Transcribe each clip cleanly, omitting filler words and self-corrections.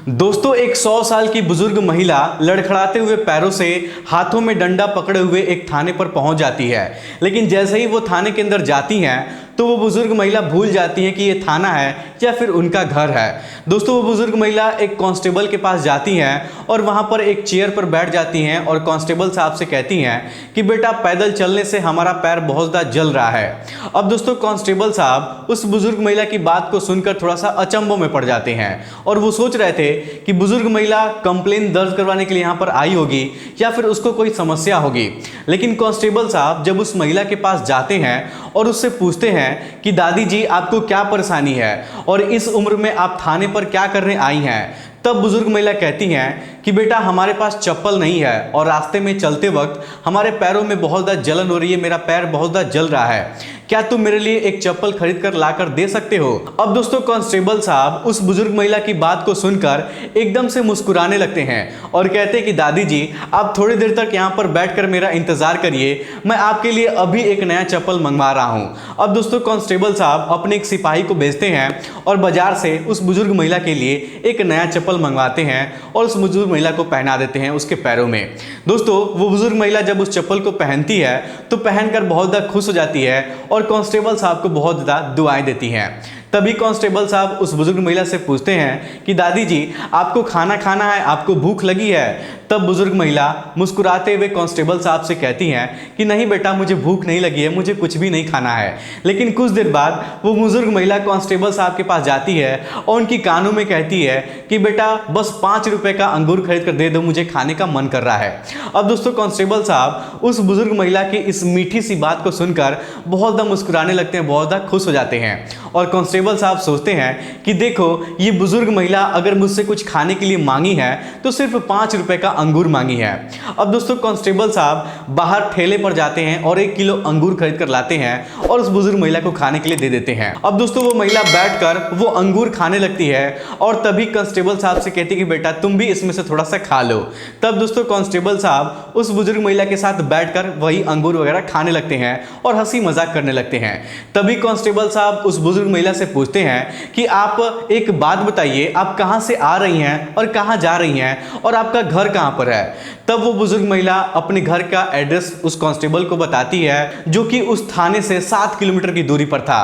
दोस्तों एक 100 साल की बुजुर्ग महिला लड़खड़ाते हुए पैरों से हाथों में डंडा पकड़े हुए एक थाने पर पहुंच जाती है। लेकिन जैसे ही वो थाने के अंदर जाती हैं तो वो बुजुर्ग महिला भूल जाती है कि ये थाना है या फिर उनका घर है। दोस्तों वो बुजुर्ग महिला एक कांस्टेबल के पास जाती हैं और वहां पर एक चेयर पर बैठ जाती हैं और कांस्टेबल साहब से कहती हैं कि बेटा पैदल चलने से हमारा पैर बहुत ज़्यादा जल रहा है। अब दोस्तों कांस्टेबल साहब उस बुजुर्ग महिला की बात को सुनकर थोड़ा सा अचंभों में पड़ जाते हैं और वो सोच रहे थे कि बुजुर्ग महिला कंप्लेन दर्ज करवाने के लिए यहाँ पर आई होगी या फिर उसको कोई समस्या होगी। लेकिन कांस्टेबल साहब जब उस महिला के पास जाते हैं और उससे पूछते हैं कि दादी जी आपको क्या परेशानी है और इस उम्र में आप थाने पर क्या करने आई हैं, तब बुजुर्ग महिला कहती हैं कि बेटा हमारे पास चप्पल नहीं है और रास्ते में चलते वक्त हमारे पैरों में बहुत ज़्यादा जलन हो रही है, मेरा पैर बहुत ज़्यादा जल रहा है, क्या तुम मेरे लिए एक चप्पल खरीद कर ला कर दे सकते हो। अब दोस्तों कांस्टेबल साहब उस बुजुर्ग महिला की बात को सुनकर एकदम से मुस्कुराने लगते हैं और कहते हैं कि दादी जी आप थोड़ी देर तक यहाँ पर बैठकर मेरा इंतजार करिए, मैं आपके लिए अभी एक नया चप्पल मंगवा रहा हूँ। अब दोस्तों कांस्टेबल साहब अपने एक सिपाही को भेजते हैं और बाजार से उस बुजुर्ग महिला के लिए एक नया चप्पल मंगवाते हैं और उस बुजुर्ग महिला को पहना देते हैं उसके पैरों में। दोस्तों वो बुजुर्ग महिला जब उस चप्पल को पहनती है तो पहनकर बहुत ज़्यादा खुश हो जाती है और कांस्टेबल साहब को बहुत ज़्यादा दुआएं देती हैं। तभी कांस्टेबल साहब उस बुजुर्ग महिला से पूछते हैं कि दादी जी आपको खाना खाना है, आपको भूख लगी है। तब बुजुर्ग महिला मुस्कुराते हुए कांस्टेबल साहब से कहती हैं कि नहीं बेटा मुझे भूख नहीं लगी है, मुझे कुछ भी नहीं खाना है। लेकिन कुछ देर बाद वो बुजुर्ग महिला कांस्टेबल साहब के पास जाती है और उनकी कानों में कहती है कि बेटा बस 5 रुपए का अंगूर खरीद कर दे दो, मुझे खाने का मन कर रहा है। अब दोस्तों कांस्टेबल साहब उस बुजुर्ग महिला की इस मीठी सी बात को सुनकर बहुत ज़्यादा मुस्कुराने लगते हैं, बहुत ज़्यादा खुश हो जाते हैं और कांस्टेबल साहब सोचते हैं कि देखो ये बुजुर्ग महिला अगर मुझसे कुछ खाने के लिए मांगी है तो सिर्फ 5 रुपए का अंगूर मांगी है। अब दोस्तों कांस्टेबल साहब बाहर ठेले पर जाते हैं और 1 किलो अंगूर खरीद कर लाते हैं और उस बुजुर्ग महिला को खाने के लिए दे देते हैं। अब दोस्तों वो महिला बैठकर वो अंगूर खाने लगती है और तभी कांस्टेबल साहब से कहती है कि बेटा तुम भी इसमें से थोड़ा सा खा लो। तब दोस्तों कांस्टेबल साहब उस बुजुर्ग महिला के साथ बैठकर वही अंगूर वगैरह खाने लगते हैं और हंसी मजाक करने लगते हैं। तभी कांस्टेबल साहब उस बुजुर्ग महिला से पूछते हैं कि आप एक बात बताइए, आप कहां से आ रही हैं और कहां जा रही हैं और आपका घर कहां पर है। तब वो बुजुर्ग महिला अपने घर का एड्रेस उस कांस्टेबल को बताती है जो कि उस थाने से 7 किलोमीटर की दूरी पर था।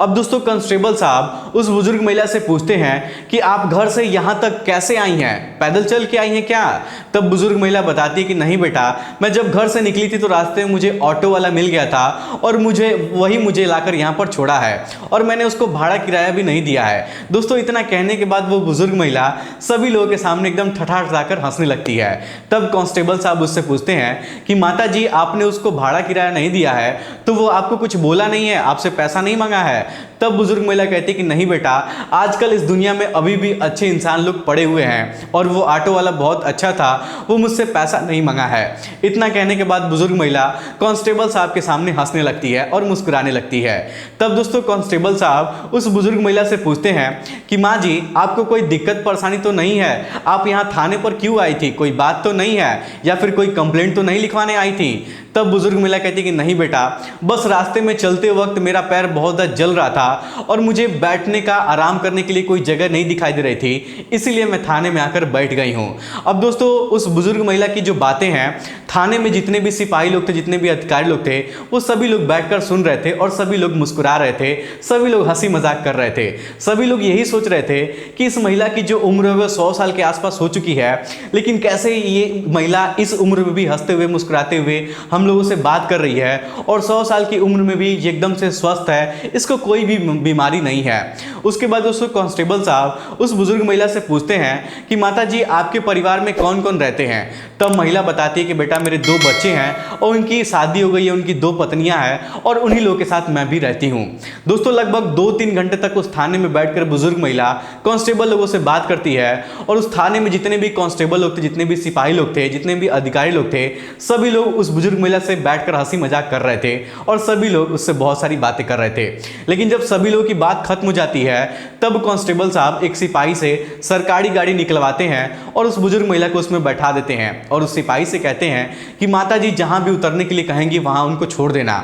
अब दोस्तों कांस्टेबल साहब उस बुजुर्ग महिला से पूछते हैं कि आप घर से यहां तक कैसे आई हैं, पैदल चल के आई हैं क्या। तब बुजुर्ग महिला बताती है कि नहीं बेटा मैं जब घर से निकली थी तो रास्ते में मुझे ऑटो वाला मिल गया था और मुझे लाकर यहां पर छोड़ा है और मैंने उसको भाड़ा किराया भी नहीं दिया है। दोस्तों इतना कहने के बाद वो बुजुर्ग महिला सभी लोगों के सामने एकदम ठठाठकर हंसने लगती है। तब कांस्टेबल साहब उससे पूछते हैं कि माता जी आपने उसको भाड़ा किराया नहीं दिया है तो वो आपको कुछ बोला नहीं है, आपसे पैसा नहीं मांगा है। तब बुजुर्ग महिला कहती कि नहीं बेटा आजकल इस दुनिया में अभी भी अच्छे इंसान लोग पड़े हुए हैं और वो ऑटो वाला बहुत अच्छा था, वो मुझसे पैसा नहीं मांगा है। इतना कहने के बाद बुजुर्ग महिला कांस्टेबल साहब के सामने हंसने लगती है और मुस्कुराने लगती है। तब दोस्तों कांस्टेबल साहब उस बुजुर्ग महिला से पूछते हैं कि माँ जी आपको कोई दिक्कत परेशानी तो नहीं है, आप यहाँ थाने पर क्यों आई थी, कोई बात तो नहीं है या फिर कोई कंप्लेंट तो नहीं लिखवाने आई थी। तब बुजुर्ग महिला कहती कि नहीं बेटा बस रास्ते में चलते वक्त मेरा पैर बहुत ज़्यादा जल रहा था और मुझे बैठने का आराम करने के लिए कोई जगह नहीं दिखाई दे रही थी, इसीलिए मैं थाने में आकर बैठ गई हूँ। अब दोस्तों उस बुजुर्ग महिला की जो बातें हैं थाने में जितने भी सिपाही लोग थे, जितने भी अधिकारी लोग थे, वो सभी लोग बैठकर सुन रहे थे और सभी लोग मुस्कुरा रहे थे, सभी लोग हंसी मजाक कर रहे थे। सभी लोग यही सोच रहे थे कि इस महिला की जो उम्र है वो 100 साल के आसपास हो चुकी है, लेकिन कैसे ये महिला इस उम्र में भी हंसते हुए मुस्कुराते हुए हम लोगों से बात कर रही है और 100 साल की उम्र में भी ये एकदम से स्वस्थ है, इसको कोई भी बीमारी नहीं है। उसके बाद दोस्तों कांस्टेबल साहब उस बुजुर्ग महिला से पूछते हैं कि माता जी आपके परिवार में कौन कौन रहते हैं। तब महिला बताती है कि बेटा मेरे 2 बच्चे हैं और उनकी शादी हो गई है, उनकी 2 पत्नियां हैं और उन्हीं लोगों के साथ मैं भी रहती हूँ। दोस्तों लगभग 2-3 घंटे तक उस थाने में बैठकर बुजुर्ग महिला कांस्टेबल लोगों से बात करती है और उस थाने में जितने भी कांस्टेबल लोग थे, जितने भी सिपाही लोग थे, जितने भी अधिकारी लोग थे, सभी लोग उस बुजुर्ग महिला से बैठकर हंसी मजाक कर रहे थे और सभी लोग उससे बहुत सारी बातें कर रहे थे। लेकिन जब सभी लोगों की बात खत्म हो जाती है तब कांस्टेबल साहब एक सिपाही से सरकारी गाड़ी निकलवाते हैं और उस बुजुर्ग महिला को उसमें बैठा देते हैं और उस सिपाही से कहते हैं कि माता जी जहां भी उतरने के लिए कहेंगी वहां उनको छोड़ देना,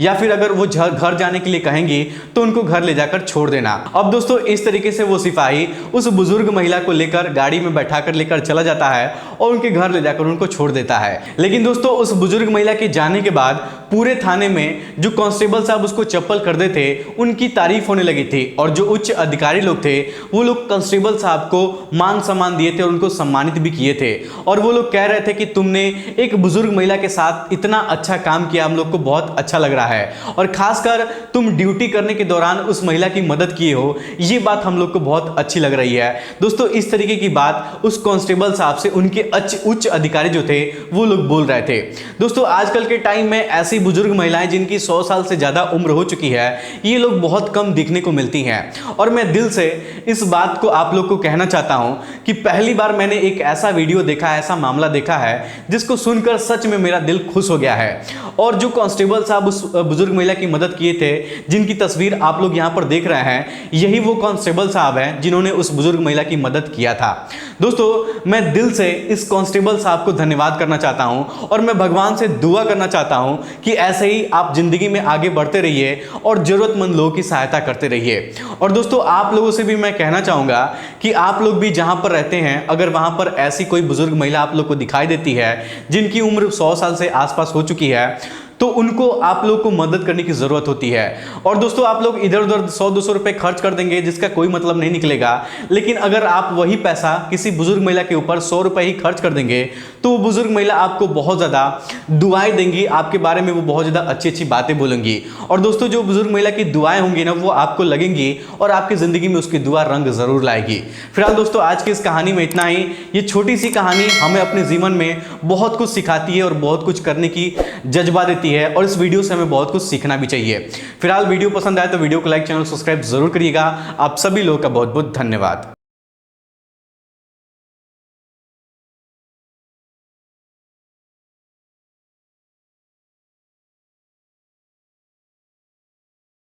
या फिर अगर वो घर जाने के लिए कहेंगी तो उनको घर ले जाकर छोड़ देना। अब दोस्तों इस तरीके से वो सिपाही उस बुजुर्ग महिला को लेकर गाड़ी में बैठाकर लेकर चला जाता है और उनके घर ले जाकर उनको छोड़ देता है। लेकिन दोस्तों उस बुजुर्ग महिला के जाने के बाद पूरे थाने में जो कांस्टेबल साहब उसको चप्पल कर दे थे उनकी तारीफ होने लगी थी, और जो उच्च अधिकारी लोग थे वो लोग कांस्टेबल साहब को मान सम्मान दिए थे और उनको सम्मानित भी किए थे। और वो लोग कह रहे थे कि तुमने एक बुजुर्ग महिला के साथ इतना अच्छा काम किया, हम लोग को बहुत अच्छा लग रहा है, और खासकर तुम ड्यूटी करने के दौरान उस महिला की मदद किए हो, ये बात हम लोग को बहुत अच्छी लग रही है। दोस्तों इस तरीके की बात उस कांस्टेबल साहब से उनके उच्च अधिकारी जो थे वो लोग बोल रहे थे। दोस्तों आजकल के टाइम में ऐसी बुजुर्ग महिलाएं जिनकी 100 साल से ज्यादा उम्र हो चुकी है, ये लोग बहुत कम दिखने को मिलती हैं। और मैं दिल से इस बात को आप लोग को कहना चाहता हूं कि पहली बार मैंने एक ऐसा वीडियो देखा, ऐसा मामला देखा है जिसको सुनकर सच में मेरा दिल खुश हो गया है। और जो कांस्टेबल साहब उस बुजुर्ग महिला की मदद किए थे, जिनकी तस्वीर आप लोग यहां पर देख रहे हैं, यही वो कांस्टेबल साहब हैं जिन्होंने उस बुजुर्ग महिला की मदद किया था। दोस्तों मैं दिल से इस कांस्टेबल साहब को धन्यवाद करना चाहता हूं और मैं भगवान से दुआ करना चाहता हूं कि ऐसे ही आप जिंदगी में आगे बढ़ते रहिए और जरूरतमंद लोगों की सहायता करते रहिए। और दोस्तों आप लोगों से भी मैं कहना चाहूंगा कि आप लोग भी जहां पर रहते हैं, अगर वहां पर ऐसी कोई बुजुर्ग महिला आप लोग को दिखाई देती है जिनकी उम्र 100 साल से आसपास हो चुकी है, तो उनको आप लोग को मदद करने की जरूरत होती है। और दोस्तों आप लोग इधर उधर 100-200 रुपए खर्च कर देंगे जिसका कोई मतलब नहीं निकलेगा, लेकिन अगर आप वही पैसा किसी बुजुर्ग महिला के ऊपर 100 रुपए ही खर्च कर देंगे तो वो बुजुर्ग महिला आपको बहुत ज्यादा दुआएं देंगी, आपके बारे में वो बहुत ज्यादा अच्छी अच्छी बातें बोलेंगी। और दोस्तों जो बुजुर्ग महिला की दुआएं होंगी ना, वो आपको लगेंगी और आपकी जिंदगी में उसकी दुआ रंग जरूर लाएगी। फिलहाल दोस्तों आज की इस कहानी में इतना ही। ये छोटी सी कहानी हमें अपने जीवन में बहुत कुछ सिखाती है और बहुत कुछ करने की जज्बा देती है, और इस वीडियो से हमें बहुत कुछ सीखना भी चाहिए। फिलहाल वीडियो पसंद आए तो वीडियो को लाइक, चैनल सब्सक्राइब जरूर करिएगा। आप सभी लोगों का बहुत बहुत धन्यवाद।